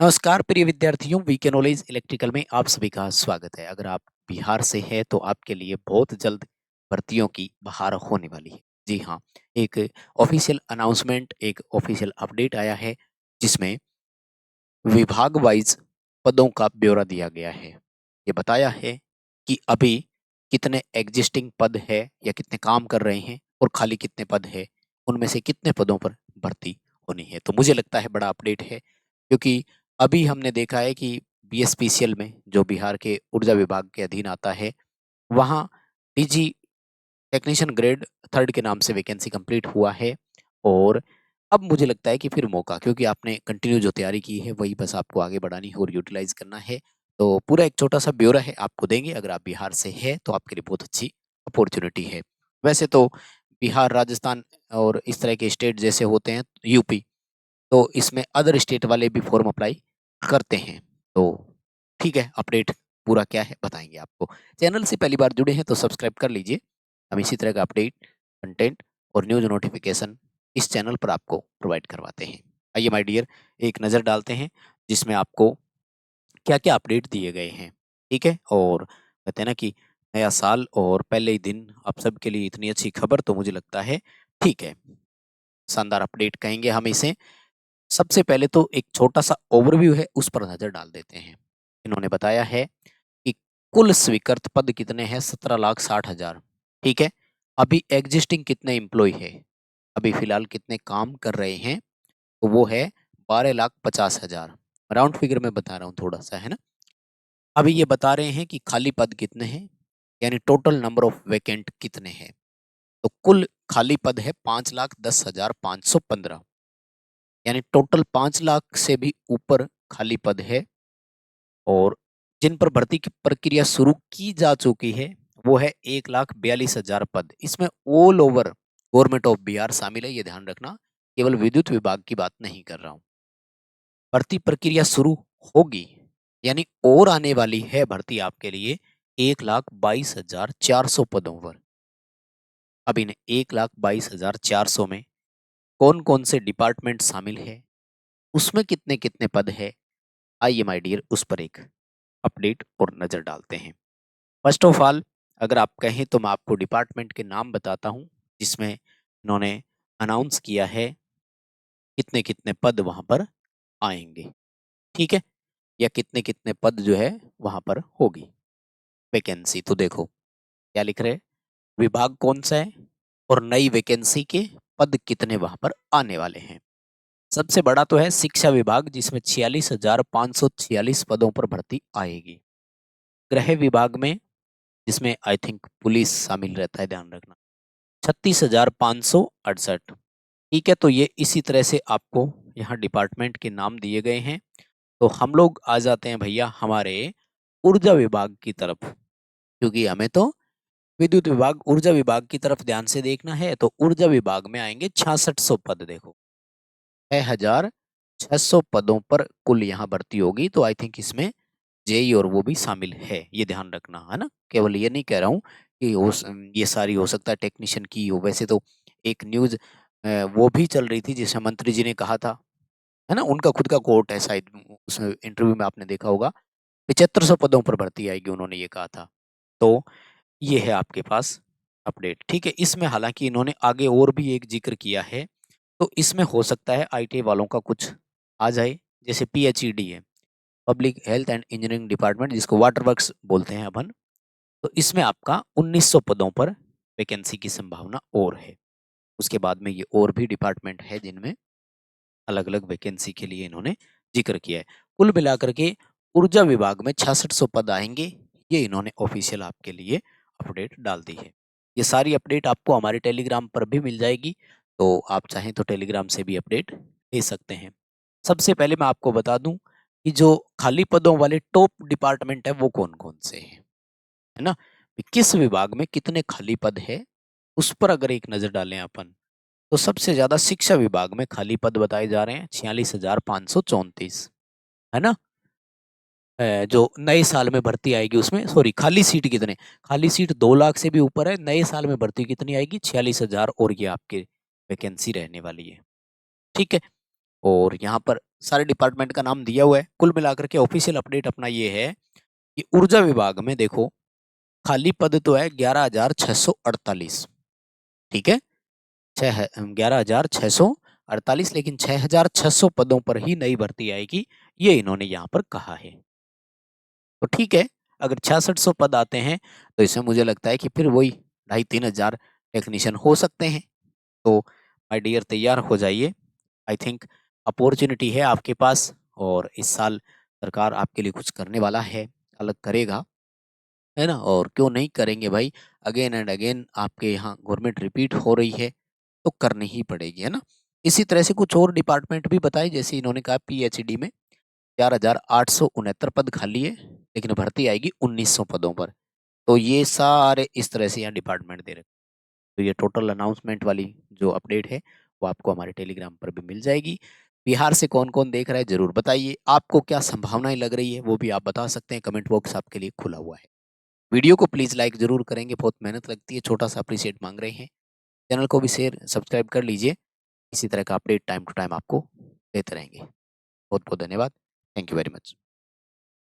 नमस्कार प्रिय विद्यार्थियों, वीके नॉलेज इलेक्ट्रिकल में आप सभी का स्वागत है। अगर आप बिहार से हैं तो आपके लिए बहुत जल्द भर्तियों की बहार होने वाली है। जी हाँ, एक ऑफिशियल अनाउंसमेंट, एक ऑफिशियल अपडेट आया है जिसमें विभाग वाइज पदों का ब्यौरा दिया गया है। ये बताया है कि अभी कितने एग्जिस्टिंग पद है या कितने काम कर रहे हैं और खाली कितने पद है, उनमें से कितने पदों पर भर्ती होनी है। तो मुझे लगता है बड़ा अपडेट है, क्योंकि अभी हमने देखा है कि बीएसपीसीएल में, जो बिहार के ऊर्जा विभाग के अधीन आता है, वहाँ डीजी टेक्नीशियन ग्रेड थर्ड के नाम से वैकेंसी कंप्लीट हुआ है। और अब मुझे लगता है कि फिर मौका, क्योंकि आपने कंटिन्यू जो तैयारी की है वही बस आपको आगे बढ़ानी है और यूटिलाइज करना है। तो पूरा एक छोटा सा ब्यौरा है आपको देंगे। अगर आप बिहार से है तो आपके लिए बहुत अच्छी अपॉर्चुनिटी है। वैसे तो बिहार, राजस्थान और इस तरह के स्टेट जैसे होते हैं, यूपी, तो इसमें अदर स्टेट वाले भी फॉर्म अप्लाई करते हैं। तो ठीक है, अपडेट पूरा क्या है बताएंगे आपको। चैनल से पहली बार जुड़े हैं तो सब्सक्राइब कर लीजिए। हम इसी तरह का अपडेट, कंटेंट और न्यूज़ नोटिफिकेशन इस चैनल पर आपको प्रोवाइड करवाते हैं। आइए माय डियर, एक नज़र डालते हैं जिसमें आपको क्या-क्या अपडेट दिए गए हैं। ठीक है? और कहते हैं ना कि नया साल और पहले ही दिन आप सबके लिए इतनी अच्छी खबर, तो मुझे लगता है ठीक है, शानदार अपडेट कहेंगे हम इसे। सबसे पहले तो एक छोटा-सा ओवरव्यू है, उस पर नज़र डाल देते हैं। इन्होंने बताया है कि कुल स्वीकृत पद कितने हैं? 17,60,000। ठीक है? अभी एग्जिस्टिंग कितने एम्प्लॉयी है? अभी फ़िलहाल कितने काम कर रहे हैं? तो वो है 12,50,000। राउंड फिगर में बता रहा हूँ थोड़ा-सा, है ना? अभी ये बता रहे हैं कि खाली पद कितने हैं, यानी टोटल नंबर ऑफ वैकेंट कितने हैं। तो कुल खाली पद है 5,10,515, यानी टोटल 5 लाख से भी ऊपर खाली पद है। और जिन पर भर्ती की प्रक्रिया शुरू की जा चुकी है वो है 1,42,000 पद। इसमें all over government of Bihar शामिल है, ये ध्यान रखना। केवल विद्युत विभाग की बात नहीं कर रहा हूँ। भर्ती प्रक्रिया शुरू होगी, यानी और आने वाली है भर्ती आपके लिए 1,22,400 पदों पर। अब इन 1,22,400 में कौन कौन से डिपार्टमेंट शामिल है, उसमें कितने कितने पद है, आइए माय डियर उस पर एक अपडेट और नजर डालते हैं। फर्स्ट ऑफ ऑल, अगर आप कहें तो मैं आपको डिपार्टमेंट के नाम बताता हूँ जिसमें इन्होंने अनाउंस किया है कितने कितने पद वहां पर आएंगे। ठीक है? या कितने कितने पद जो है वहां पर होगी वैकेंसी। तो देखो क्या लिख रहे हैं, विभाग कौन सा है और नई वैकेंसी के पद कितने वहां पर आने वाले हैं। सबसे बड़ा तो है शिक्षा विभाग, जिसमें 46,546 पदों पर भर्ती आएगी। गृह विभाग में, जिसमें आई थिंक पुलिस शामिल रहता है, ध्यान रखना, 36,568। ठीक है? तो ये इसी तरह से आपको यहाँ डिपार्टमेंट के नाम दिए गए हैं। तो हम लोग आ जाते हैं भैया हमारे ऊर्जा विभाग की तरफ, क्योंकि हमें तो विद्युत विभाग, ऊर्जा विभाग की तरफ ध्यान से देखना है। तो ऊर्जा विभाग में आएंगे 6600 पद। देखो, 6,600 पदों पर कुल यहाँ भर्ती होगी। तो आई थिंक इसमें जेई और वो भी शामिल है, ये ध्यान रखना, है ना। केवल ये नहीं कह रहा हूँ कि ये सारी हो सकता है टेक्नीशियन की हो। वैसे तो एक न्यूज वो भी चल रही थी जिसमें मंत्री जी ने कहा था, है ना, उनका खुद का कोट है शायद, उस इंटरव्यू में आपने देखा होगा, 7500 पदों पर भर्ती आएगी, उन्होंने ये कहा था। तो ये है आपके पास अपडेट। ठीक है? इसमें हालांकि इन्होंने आगे और भी एक जिक्र किया है। तो इसमें हो सकता है आईटीआई वालों का कुछ आ जाए, जैसे पीएचईडी है, public health and engineering department, जिसको वाटर वर्क्स बोलते हैं अपन। तो इसमें आपका 1900 पदों पर वैकेंसी की संभावना और है। उसके बाद में ये और भी डिपार्टमेंट है जिनमें अलग अलग वैकेंसी के लिए इन्होंने जिक्र किया है। कुल मिलाकर के ऊर्जा विभाग में 6600 पद आएंगे, ये इन्होंने ऑफिशियल आपके लिए अपडेट डाल दी है। ये सारी अपडेट आपको हमारे टेलीग्राम पर भी मिल जाएगी, तो आप चाहें तो टेलीग्राम से भी अपडेट ले सकते हैं। सबसे पहले मैं आपको बता दूं कि जो खाली पदों वाले टॉप डिपार्टमेंट है वो कौन कौन से हैं, है ना। किस विभाग में कितने खाली पद है, उस पर अगर एक नजर डालें अपन, तो सबसे ज्यादा शिक्षा विभाग में खाली पद बताए जा रहे हैं 46,534, है ना। जो नए साल में भर्ती आएगी उसमें, सॉरी, खाली सीट कितने, खाली सीट 2 लाख से भी ऊपर है। नए साल में भर्ती कितनी आएगी? 46,000, और ये आपके वैकेंसी रहने वाली है। ठीक है? और यहाँ पर सारे डिपार्टमेंट का नाम दिया हुआ है। कुल मिलाकर के ऑफिशियल अपडेट अपना ये है कि ऊर्जा विभाग में देखो खाली पद तो है 11,648, ठीक है, 11,648, लेकिन 6,600 पदों पर ही नई भर्ती आएगी, ये इन्होंने यहाँ पर कहा है। तो ठीक है, अगर 6600 पद आते हैं तो इसमें मुझे लगता है कि फिर वही 2,500-3,000 टेक्नीशियन हो सकते हैं। तो माय डियर तैयार हो जाइए। आई थिंक अपॉर्चुनिटी है आपके पास, और इस साल सरकार आपके लिए कुछ करने वाला है, अलग करेगा, है ना? और क्यों नहीं करेंगे भाई, अगेन एंड अगेन आपके यहाँ गवर्नमेंट रिपीट हो रही है, तो करनी ही पड़ेगी, है ना? इसी तरह से कुछ और डिपार्टमेंट भी बताए, जैसे इन्होंने कहा पीएचडी में 4,869 पद खाली है, लेकिन भर्ती आएगी 1900 पदों पर। तो ये सारे इस तरह से यहाँ डिपार्टमेंट दे रखे। तो ये टोटल अनाउंसमेंट वाली जो अपडेट है, वो आपको हमारे टेलीग्राम पर भी मिल जाएगी। बिहार से कौन-कौन देख रहा है ज़रूर बताइए। आपको क्या संभावनाएँ लग रही है, वो भी आप बता सकते हैं, कमेंट बॉक्स आपके लिए खुला हुआ है। वीडियो को प्लीज़ लाइक ज़रूर करेंगे, बहुत मेहनत लगती है, छोटा-सा अप्रिशिएट माँग रहे हैं। चैनल को भी शेयर, सब्सक्राइब कर लीजिए। इसी तरह का अपडेट टाइम टू टाइम आपको देते रहेंगे। बहुत-बहुत धन्यवाद। Thank you very much.